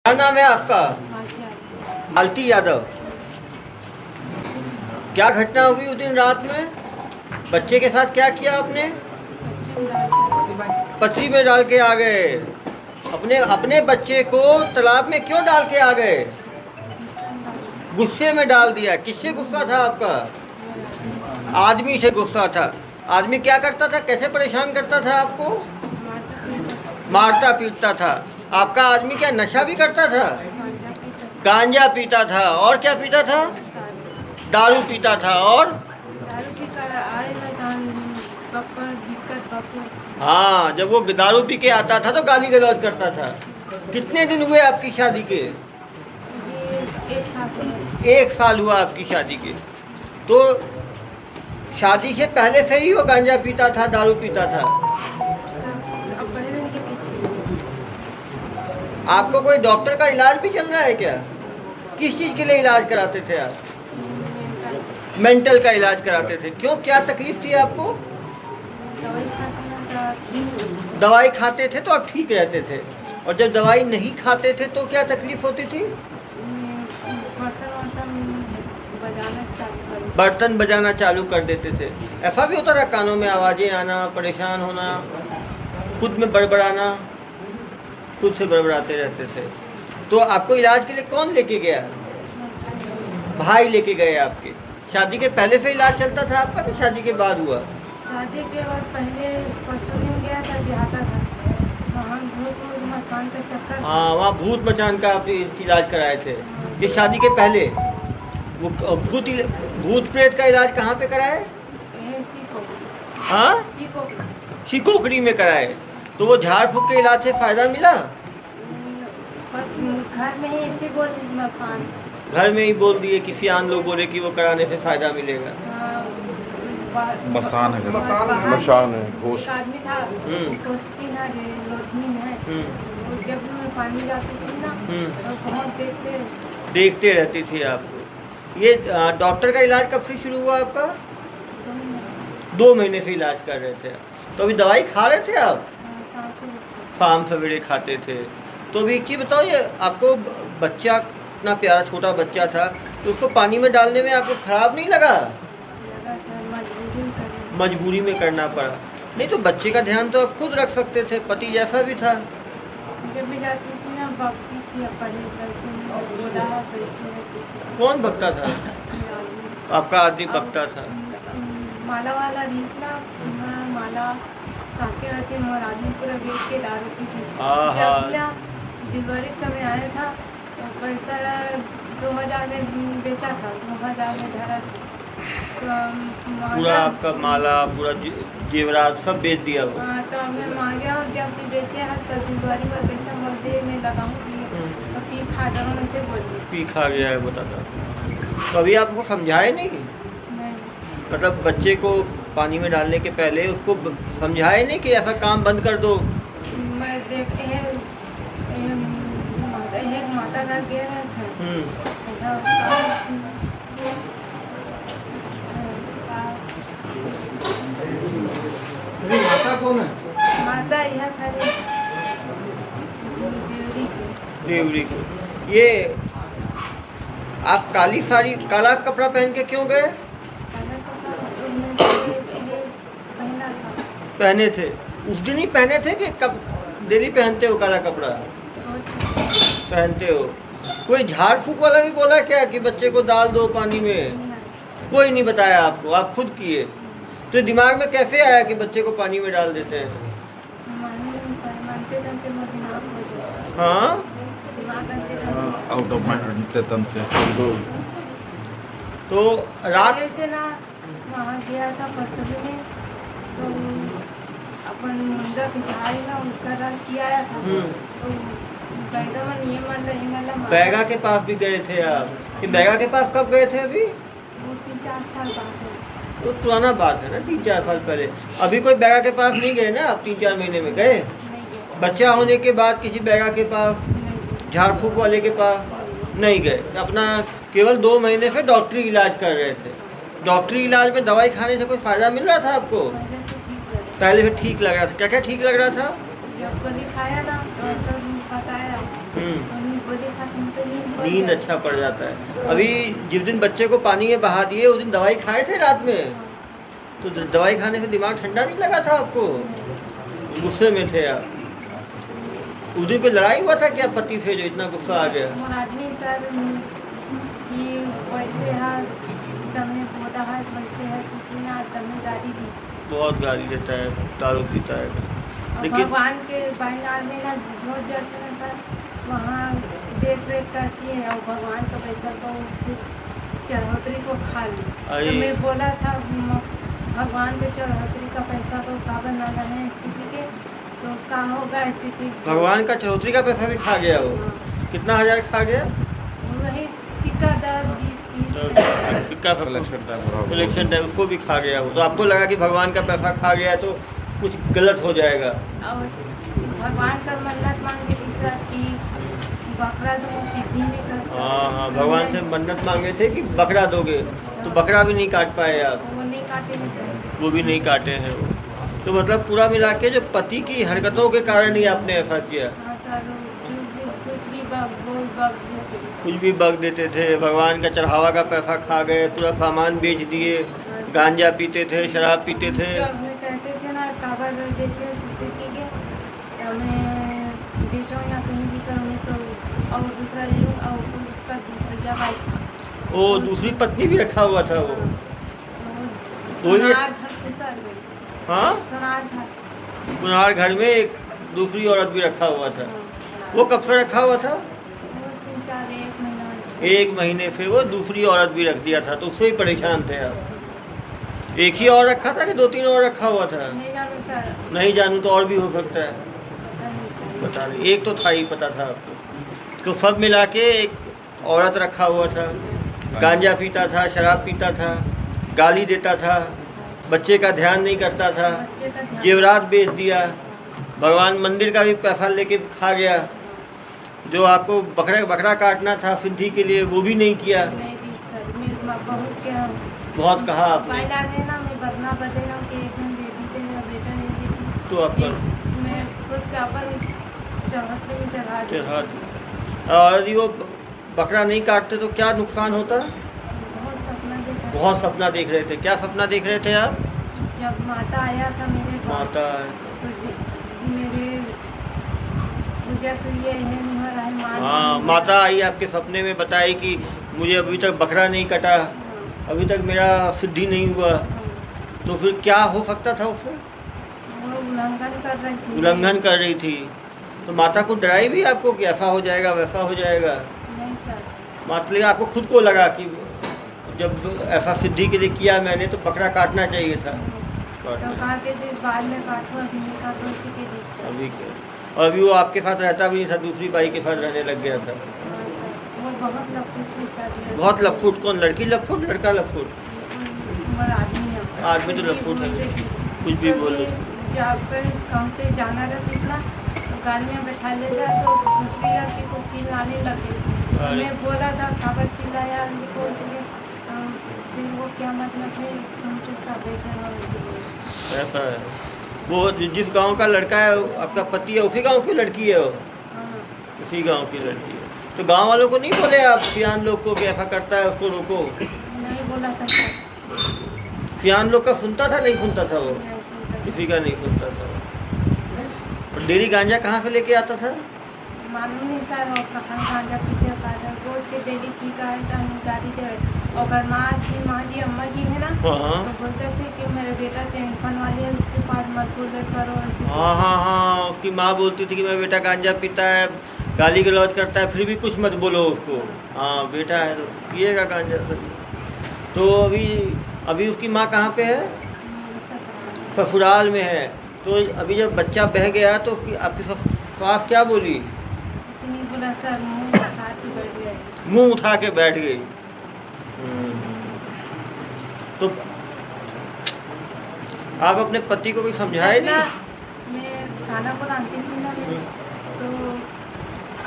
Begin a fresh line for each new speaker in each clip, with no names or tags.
क्या नाम है आपका? मालती यादव। क्या घटना हुई उस दिन रात में? बच्चे के साथ क्या किया आपने? पथरी में डाल के आ गए। अपने अपने बच्चे को तालाब में क्यों डाल के आ गए? गुस्से में डाल दिया। किससे गुस्सा था आपका? आदमी से गुस्सा था। आदमी क्या करता था, कैसे परेशान करता था आपको? मारता पीटता था। आपका आदमी क्या नशा भी करता था? गांजा पीता था। और क्या पीता था? दारू पीता था। और हाँ, जब वो दारू पी के आता था तो गाली गलौज करता था। कितने दिन हुए आपकी शादी के? 1 साल हुआ आपकी शादी के। तो शादी से पहले से ही वो गांजा पीता था, दारू पीता था। आपको कोई डॉक्टर का इलाज भी चल रहा है क्या? किस चीज़ के लिए इलाज कराते थे आप? मेंटल का इलाज कराते थे। क्यों, क्या तकलीफ थी आपको? दवाई खाते थे तो आप ठीक रहते थे, और जब दवाई नहीं खाते थे तो क्या तकलीफ होती थी? बर्तन बजाना चालू कर देते थे। ऐसा भी होता रहा, कानों में आवाज़ें आना, परेशान होना, खुद में बड़बड़ाना, खुद से बड़बड़ाते रहते थे। तो आपको इलाज के लिए कौन लेके गया? भाई लेके गए आपके। शादी के पहले से इलाज चलता था आपका कि शादी के बाद हुआ?
शादी के बाद पहले परसों दिन गया था, दिहाता था वहाँ भूत मचान का चक्कर।
हाँ, वहाँ भूत मचान का आप इलाज कराए थे। ये शादी के पहले वो भूत प्रेत का इलाज कहाँ पे कराए? हाँ, शिकोकड़ी में कराए। तो वो झाड़ फूक के इलाज से फायदा मिला?
घर में ही ऐसे बोल मसान,
घर में ही बोल दिए, किसी आन लोग बोले कि वो कराने से फायदा मिलेगा।
मसान है,
मसान है। एक आदमी था, पोस्टिंग है, लोधनी है। तो जब मैं पानी जाती थी ना तो बहुत
देखते रहती थी आपको। ये डॉक्टर का इलाज कब से शुरू हुआ आपका? 2 महीने से इलाज कर रहे थे। तो अभी दवाई खा रहे थे आप? शाम सवेरे खाते थे। तो अभी एक चीज़ बताओ, ये आपको बच्चा, इतना प्यारा छोटा बच्चा था, तो उसको पानी में डालने में आपको खराब नहीं लगा? मजबूरी में करना पड़ा। नहीं तो बच्चे का ध्यान तो आप खुद रख सकते थे, पति जैसा भी था।
जब भी जाती थी ना बकती थी
कौन बकता था? आपका आदमी बकता था।
माला वाला रीस ना, माला साके वाके मोर आदमी पूरा बेच के दारू पी थी। जब ना डिलीवरी समय आया था तो पैसा 2000 में बेचा था, 2000 में धरा
पूरा आपका माला, पूरा जेवरात सब बेच दिया वो।
हाँ, तो हमें मांगे और जब बेचे हैं तो डिलीवरी पर पैसा बोलते मैं लगाऊंगी तो पी खा डालो, ऐसे बोलती
पी खा गया है बताता। तो अभी आपको समझाए नहीं? मतलब बच्चे को पानी में डालने के पहले उसको समझाए नहीं कि ऐसा काम बंद कर दो?
मैं देखते हैं माता घर गए हैं
माता कौन है?
माता यह खाली
देवरी को। ये आप काली साड़ी, काला कपड़ा पहन के क्यों गए? पहने थे उस दिन ही पहने थे कि कब डेली पहनते हो काला कपड़ा? पहनते हो। कोई झाड़ फूक वाला भी बोला क्या कि बच्चे को डाल दो पानी में? कोई नहीं बताया आपको, आप खुद किए। तो दिमाग में कैसे आया कि बच्चे को पानी में डाल देते हैं? हाँ,
आउट ऑफ माइंड
तो रात
से ना वहाँ गया था परसों में, तो अपन मुंडा पिछाड़ी ना उसका रस किया था। तो बैगा में नहीं मारला
बैगा के पास भी गए थे आप? कि बैगा के पास कब गए थे? अभी
वो 3-4 साल बाद है।
तो पुराना बात है ना, 3-4 साल पहले। अभी कोई बैगा के पास नहीं गए ना आप? 3-4 महीने में गए?
नहीं गए।
बच्चा होने के बाद किसी बैगा के पास, झाड़ फूक वाले के पास नहीं गए? अपना केवल 2 महीने से डॉक्टरी इलाज कर रहे थे। डॉक्टरी इलाज में दवाई खाने से कोई फ़ायदा मिल रहा था आपको? पहले से ठीक लग रहा था। क्या क्या ठीक लग रहा था?
जब कभी खाया ना तो सब बताया गोली खाते हैं तो
नींद अच्छा पड़ जाता है। अभी जिस दिन बच्चे को पानी में बहा दिए उस दिन दवाई खाए थे रात में, तो दवाई खाने से दिमाग ठंडा नहीं लगा था आपको? गुस्से में थे आप? उस दिन कोई लड़ाई हुआ था क्या पति से जो इतना गुस्सा आ गया?
आदमी सर कि वैसे है तमने बोला है वैसे है कि ना तमने गाड़ी दी,
बहुत गाली देता है, दारू पीता है। लेकिन
भगवान के बाइनार में ना बहुत जाते हैं सर, वहाँ देख रेख करती है और भगवान का पैसा को चढ़ोतरी को खा ली। तो मैं बोला था भगवान के चढ़ोतरी का पैसा को का बना रहे सीपी के, तो क्या होगा सीपी? भगवान
का चढ़ोतरी का पैसा भी खा गया वो। कितना हजार खा गया?
वही सिक्का 10-20
सिक्का कलेक्शन है उसको भी खा गया वो। तो आपको लगा कि भगवान का पैसा खा गया तो कुछ गलत हो जाएगा?
और भगवान का मन्नत मांगे थी सर कि बकरा दो, सिद्धि नहीं करता।
हाँ, भगवान से मन्नत मांगे थे कि बकरा दोगे, तो बकरा भी नहीं काट पाए आप?
वो नहीं काटे नहीं,
वो भी नहीं काटे हैं वो। तो मतलब पूरा मिला के जो पति की हरकतों के कारण ही आपने ऐसा किया?
हाँ सर,
कुछ भी बग देते थे, भगवान का चढ़ावा का पैसा खा गए, पूरा सामान बेच दिए, गांजा पीते थे, शराब पीते थे।
कहते थे ना काबर बेचे सीसीटी के, तो मैं बेचूँ या कहीं भी करूँ मैं तो और दूसरा ले लूँ और उसका दूसरा बाइक।
वो दूसरी पत्नी भी रखा हुआ था वो? हाँ, सुनार घर में एक दूसरी औरत भी रखा हुआ था। वो कब से रखा हुआ था? 1 महीने से वो दूसरी औरत भी रख दिया था, तो उससे ही परेशान थे आप? एक ही और रखा था कि 2-3 और रखा हुआ था? नहीं जानू तो और भी हो सकता है, पता नहीं। एक तो था ही पता था आपको। तो सब मिला के एक औरत रखा हुआ था, गांजा पीता था, शराब पीता था, गाली देता था, बच्चे का ध्यान नहीं करता था, जेवरात बेच दिया, भगवान मंदिर का भी पैसा लेके खा गया, जो आपको बकरा काटना था सिद्धि के लिए वो भी नहीं किया। बहुत कहा आपने। तो और यदि वो बकरा नहीं काटते तो क्या नुकसान होता? बहुत सपना देख रहे थे। क्या सपना देख रहे थे आप?
जब माता आया था मेरे
माता
मेरे पूजा के लिए
हाँ, माता आई आपके सपने में, बताई कि मुझे अभी तक बकरा नहीं कटा, अभी तक मेरा सिद्धि नहीं हुआ। तो फिर क्या हो सकता था उससे?
वो
उल्लंघन कर रही थी। तो माता को डराई भी आपको कि ऐसा हो जाएगा वैसा हो जाएगा?
नहीं सर।
माता लेकिन आपको खुद को लगा कि जब ऐसा सिद्धि के लिए किया मैंने तो बकरा काटना चाहिए था।
तो कहा कि बाद में काटो,
अभी क्या? और अभी वो आपके साथ रहता भी नहीं था, दूसरी बाई के साथ रहने लग गया था।
वो बहुत लफूट।
बहुत लफूट? कौन? लड़की लफूट, लड़का लफूट? आदमी तो लफूट है, कुछ भी बोल दो।
गाँव से जाना रहती ना तो गाड़ी में बैठा ले जाए तो दूसरी लड़की को चिल्लाने लगे। मैं बोला था खबर चिल्लाया उनको, तो फिर वो क्या मतलब है, हम चुपचाप बैठे रहो।
ऐसा है? वो जिस गांव का लड़का है आपका पति है उसी गांव की लड़की है वो?
हाँ।
उसी गांव की लड़की है। तो गांव वालों को नहीं बोले आप सियान लोग को कि ऐसा करता है उसको रोको?
नहीं बोला था।
सियान लोग का सुनता था? नहीं सुनता था वो? किसी का नहीं सुनता था। और डेली गांजा कहाँ से लेके आता था?
मालूम नहीं सर, और कहाँ गांजा पीते रोज से डेली पी का गाड़ी दे। और माँ जी अम्मा जी है ना, तो बोलते थे कि मेरा बेटा टेंशन वाली है, उसके पास मत बोले करो।
हाँ, उसकी माँ बोलती थी कि मेरा बेटा गांजा पीता है, गाली गलौज करता है, फिर भी कुछ मत बोलो उसको। हाँ, बेटा है तो पिएगा गांजा। तो अभी उसकी माँ कहाँ पे है? ससुराल में है। तो अभी जब बच्चा बह गया तो आपकी सास क्या बोली?
नहीं बोला सर,
मुंह उठा के बैठ गई। तो आप अपने पति को भी समझाए नहीं?
मैं खाना बनाती थी ना, तो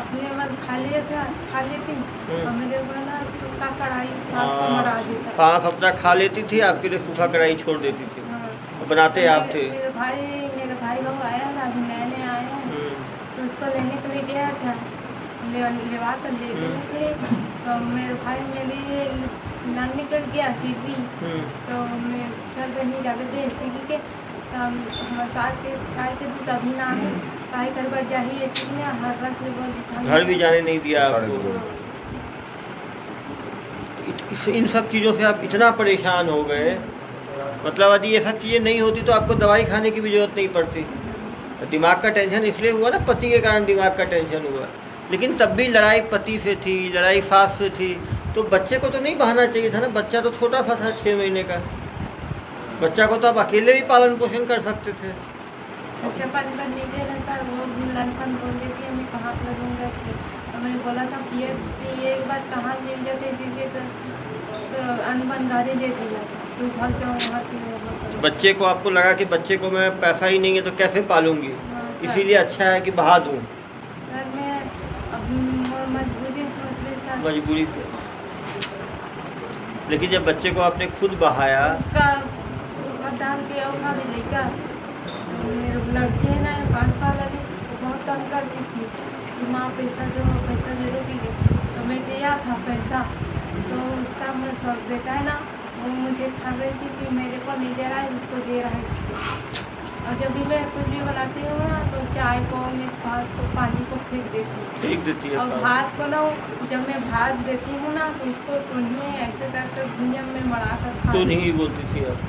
अपने मन खा लेती और मेरे को ना सूखा कढ़ाई साग को मरा देता।
सास अपना खा लेती थी, आपके लिए सूखा कढ़ाई छोड़ देती थी। बनाते आप थे?
मेरे भाई बहू आया था, अभी नए आया है, तो उसको लेने के लिए गया था। लेवा कर लेके निकले तो मेरे भाई मेरे नाक निकल गया सीधी। तो मैं चल बनी जाके थे सीधी के हमारे साथ के काय के तो सभी ना है काय कर बर जाही इतने हर रस ले बोल
घर भी जाने नहीं दिया आपको। इन सब चीज़ों से आप इतना परेशान हो गए, मतलब यदि ये सब चीज़ें नहीं होती तो आपको दवाई खाने की भी जरूरत नहीं पड़ती। दिमाग का टेंशन इसलिए हुआ ना, पति के कारण दिमाग का टेंशन हुआ। लेकिन तब भी लड़ाई पति से थी, लड़ाई सास से थी, तो बच्चे को तो नहीं बहाना चाहिए था ना। बच्चा तो छोटा सा था 6 महीने का, बच्चा को तो आप अकेले भी पालन पोषण कर सकते थे।
अच्छा पालन करने के लिए सर वो भी लड़कन बोल देती है मैं कहाँ पर लूँगा। तो मैंने बोला था कि एक बार कहाँ मिल जाते थे तो अनबन गाड़ी दे दिया तू भाग जाओ वहाँ से।
बच्चे को आपको लगा कि बच्चे को मैं पैसा ही नहीं है तो कैसे पालूंगी, इसीलिए अच्छा है कि बहा दूँ।
सर मैं अब मजबूरी सोच रही सर,
मजबूरी से। लेकिन जब बच्चे को आपने खुद बहाया,
उसका दाम के औखा भी लेगा। तो मेरे लड़की है ना 5 साल वाली, बहुत तंग करती थी कि माँ पैसा दो पैसा दे दोगी। तो मैं दिया था पैसा, तो उसका मैं सब बेटा है ना वो मुझे खा रही थी कि मेरे को नहीं दे रहा है उसको दे रहा है। और जब भी मैं कुछ भी बनाती हूँ ना तो चाय को भात को पानी को फेंक देती हूँ। और भात को ना जब मैं भात देती हूँ ना तो उसको टूनिए ऐसे करके भुंजम में मड़ा कर खा
तो नहीं बोलती थी आप।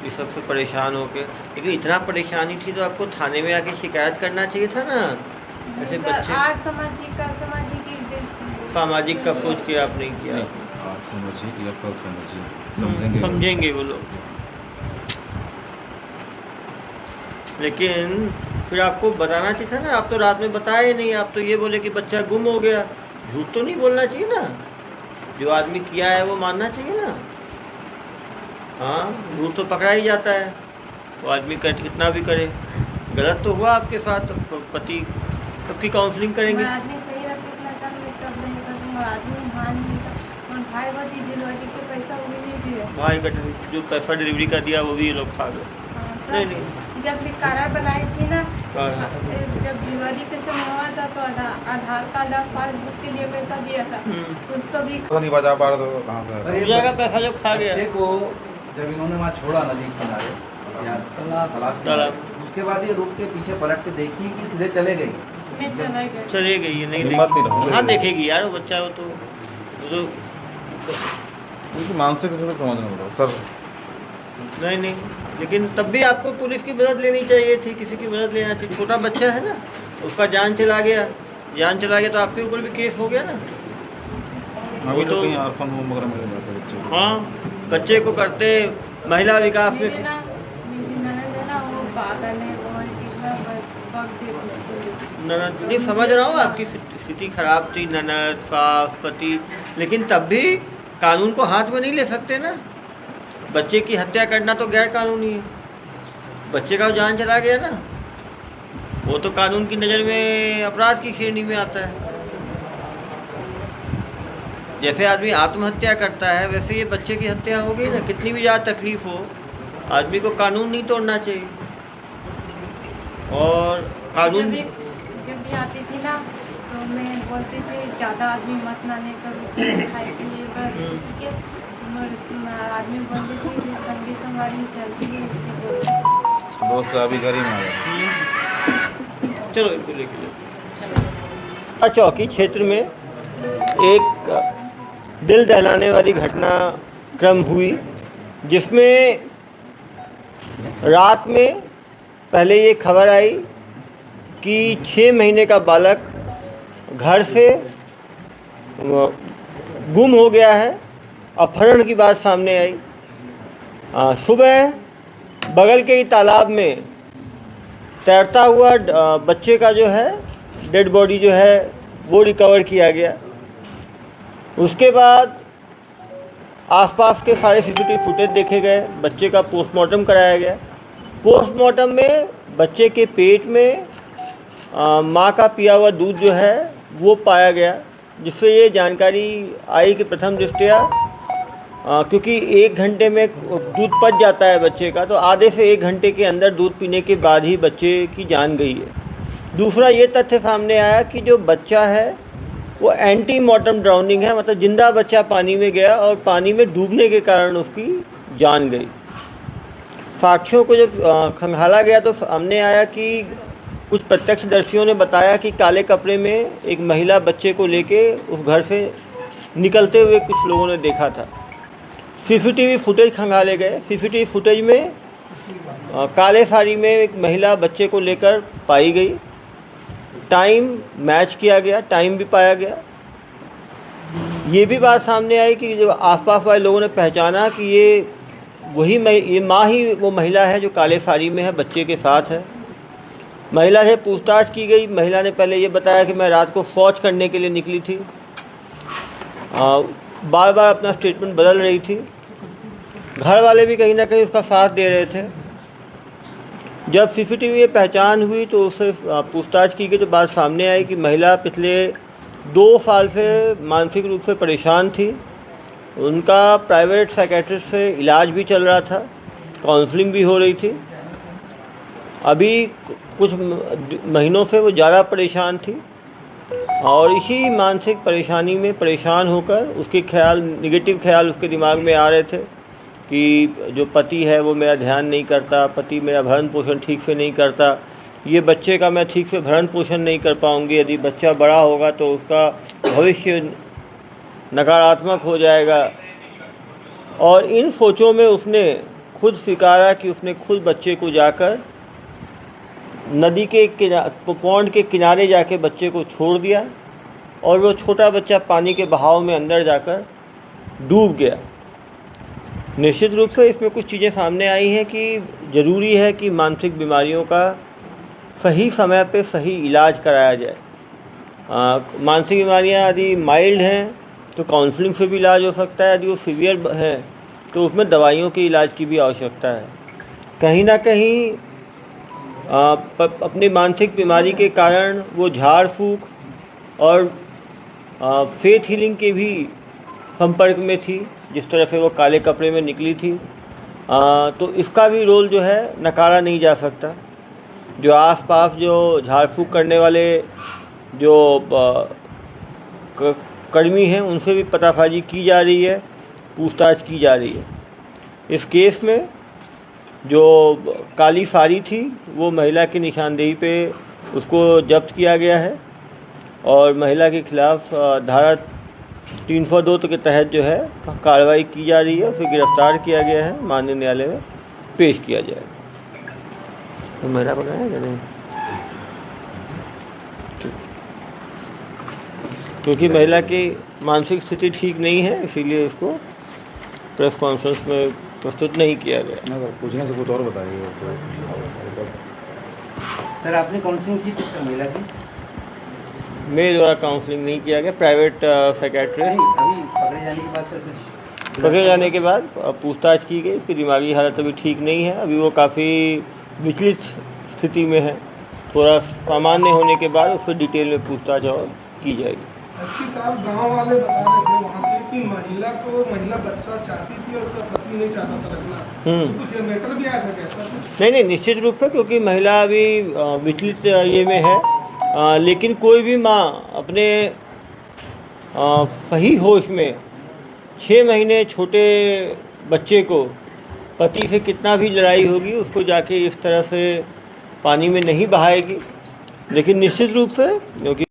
ये सबसे परेशान होके, लेकिन इतना परेशानी थी तो आपको थाने में आके शिकायत करना चाहिए था ना। ऐसे बच्चे
आज सामाजिक
का सोच के आप नहीं किया।
आज समझिए या कल समझिए,
समझेंगे वो लोग। लेकिन फिर आपको बताना चाहिए था ना। आप तो रात में बताए नहीं, आप तो ये बोले कि बच्चा गुम हो गया। झूठ तो नहीं बोलना चाहिए ना, जो आदमी किया है वो मानना चाहिए ना। हाँ, झूठ तो पकड़ा ही जाता है, तो आदमी कितना भी करे। गलत तो हुआ आपके साथ, तो पति सबकी काउंसलिंग करेंगे।
आदमी सही रहते इतना सब मैं सब नहीं करता। आदमी मान नहीं था और भाई बहुत डिलीवरी के पैसा वो भी नहीं दिया।
भाई का जो पैसा डिलीवरी का दिया वो भी ये लोग खा गए।
नहीं, जब भी कारा बनाई थी ना, जब दिवाली के समय हुआ था तो आधार कार्ड और पासबुक के लिए पैसा दिया था, उसको भी
नहीं बचा पा रहा तो कहाँ पे
पूजा का पैसा जब खा गया।
बच्चे को जब इन्होंने वहाँ छोड़ा नदी किनारे या तालाब, उसके बाद ये रुक के पीछे पलट के देखी कि सीधे चले गई।
मैं चला गया।
चले गई है, नहीं
हिम्मत नहीं रहा।
कहाँ देखेगी यार वो बच्चा। वो तो
उनकी मानसिक स्थिति समझना पड़ेगा सर।
नहीं, लेकिन तब भी आपको पुलिस की मदद लेनी चाहिए थी, किसी की मदद लेना चाहिए। छोटा बच्चा है ना, उसका जान चला गया तो आपके ऊपर भी केस हो गया ना।
अभी तो कहीं ऑर्फन होम वगैरह में जाते बच्चे को।
हाँ, बच्चे को करते महिला विकास में।
मेरी ननद है ना वो पागल है, वो कितना वक्त देती।
ननद नहीं, समझ रहा हूँ आपकी स्थिति खराब थी, ननद सास पति, लेकिन तब भी कानून को हाथ में नहीं ले सकते ना। बच्चे की हत्या करना तो गैर कानूनी है। बच्चे का जान चला गया ना, वो तो कानून की नज़र में अपराध की श्रेणी में आता है। जैसे आदमी आत्महत्या करता है वैसे ये बच्चे की हत्या हो गई ना। कितनी भी ज़्यादा तकलीफ हो, आदमी को कानून नहीं तोड़ना चाहिए। और कानून
जब भी आती थी ना तो मैं बोलती थी ज़्यादा आदमी मत लाने करो खाए के लिए बस, ठीक है। आदमी बोलती थी कि संगी संवारी चलती है, इससे बोलती
दोस्त अभी घर ही में आ गया।
चलो इनको लेके चौकी क्षेत्र में एक दिल दहलाने वाली घटना क्रम हुई, जिसमें रात में पहले ये खबर आई कि 6 महीने का बालक घर से गुम हो गया है। अपहरण की बात सामने आई। सुबह बगल के ही तालाब में तैरता हुआ बच्चे का जो है डेड बॉडी जो है वो रिकवर किया गया। उसके बाद आसपास के सारे सीसीटीवी फुटेज देखे गए, बच्चे का पोस्टमार्टम कराया गया। पोस्टमार्टम में बच्चे के पेट में माँ का पिया हुआ दूध जो है वो पाया गया, जिससे ये जानकारी आई कि प्रथम दृष्टया क्योंकि 1 घंटे में दूध पच जाता है बच्चे का, तो आधे से 1 घंटे के अंदर दूध पीने के बाद ही बच्चे की जान गई है। दूसरा ये तथ्य सामने आया कि जो बच्चा है वो एंटी मॉर्टम ड्राउनिंग है, मतलब जिंदा बच्चा पानी में गया और पानी में डूबने के कारण उसकी जान गई। साक्ष्यों को जब खंगाला गया तो सामने आया कि कुछ प्रत्यक्षदर्शियों ने बताया कि काले कपड़े में एक महिला बच्चे को लेके उस घर से निकलते हुए कुछ लोगों ने देखा था। सीसीटीवी फुटेज खंगाले गए। सीसीटीवी फुटेज में काले साड़ी में एक महिला बच्चे को लेकर पाई गई। टाइम मैच किया गया, टाइम भी पाया गया। ये भी बात सामने आई कि जो आसपास वाले लोगों ने पहचाना कि ये माँ ही वो महिला है जो काले साड़ी में है, बच्चे के साथ है। महिला से पूछताछ की गई। महिला ने पहले ये बताया कि मैं रात को शौच करने के लिए निकली थी। बार बार अपना स्टेटमेंट बदल रही थी। घर वाले भी कहीं ना कहीं उसका साथ दे रहे थे। जब सीसीटीवी पहचान हुई तो उससे पूछताछ की गई तो बात सामने आई कि महिला पिछले 2 साल से मानसिक रूप से परेशान थी। उनका प्राइवेट साइकेट्रिस्ट से इलाज भी चल रहा था, काउंसलिंग भी हो रही थी। अभी कुछ महीनों से वो ज़्यादा परेशान थी और इसी मानसिक परेशानी में परेशान होकर उसके निगेटिव ख्याल उसके दिमाग में आ रहे थे कि जो पति है वो मेरा ध्यान नहीं करता, पति मेरा भरण पोषण ठीक से नहीं करता, ये बच्चे का मैं ठीक से भरण पोषण नहीं कर पाऊँगी, यदि बच्चा बड़ा होगा तो उसका भविष्य नकारात्मक हो जाएगा। और इन सोचों में उसने खुद स्वीकारा कि उसने खुद बच्चे को जाकर नदी के पौंड के किनारे जाके बच्चे को छोड़ दिया और वो छोटा बच्चा पानी के बहाव में अंदर जाकर डूब गया। निश्चित रूप से इसमें कुछ चीज़ें सामने आई हैं कि ज़रूरी है कि मानसिक बीमारियों का सही समय पे सही इलाज कराया जाए। मानसिक बीमारियां यदि माइल्ड हैं तो काउंसलिंग से भी इलाज हो सकता है, यदि वो सीवियर है तो उसमें दवाइयों के इलाज की भी आवश्यकता है। कहीं ना कहीं अपनी मानसिक बीमारी के कारण वो झाड़ फूक और फेथ हीलिंग के भी संपर्क में थी, जिस तरह से वो काले कपड़े में निकली थी। तो इसका भी रोल जो है नकारा नहीं जा सकता। जो आसपास जो झाड़ फूक करने वाले जो कर्मी हैं उनसे भी पतासाजी की जा रही है, पूछताछ की जा रही है। इस केस में जो काली साड़ी थी वो महिला की निशानदेही पे उसको जब्त किया गया है और महिला के खिलाफ धारा 302 के तहत जो है कार्रवाई की जा रही है। उसे गिरफ्तार किया गया है, माननीय न्यायालय में पेश किया जाएगा। तो मेरा बताया या नहीं? क्योंकि महिला की मानसिक स्थिति ठीक नहीं है इसीलिए उसको प्रेस कॉन्फ्रेंस में प्रस्तुत नहीं किया गया।
पूछने से कुछ और बताइए।
सर आपने काउंसलिंग की थी सर महिला की?
मेरे द्वारा काउंसलिंग नहीं किया गया, प्राइवेट साइकेट्रिस्ट।
अभी पकड़े जाने के बाद सर कुछ
पकड़े जाने के बाद पूछताछ की गई। उसकी दिमागी हालत अभी ठीक नहीं है, अभी वो काफ़ी विचलित स्थिति में है। थोड़ा सामान्य होने के बाद उससे डिटेल में पूछताछ और की जाएगी।
एसपी साहब गांव वाले बता रहे थे वहाँ के कि महिला बच्चा चाहती थी और उसका पति नहीं चाहता था रखना। तो कुछ मैटर भी आया था कैसा कुछ?
नहीं, निश्चित रूप से, क्योंकि महिला अभी विचलित ये में है। लेकिन कोई भी माँ अपने सही होश में 6 महीने छोटे बच्चे को पति से कितना भी लड़ाई होगी उसको जाके इस तरह से पानी में नहीं बहाएगी। लेकिन निश्चित रूप से क्योंकि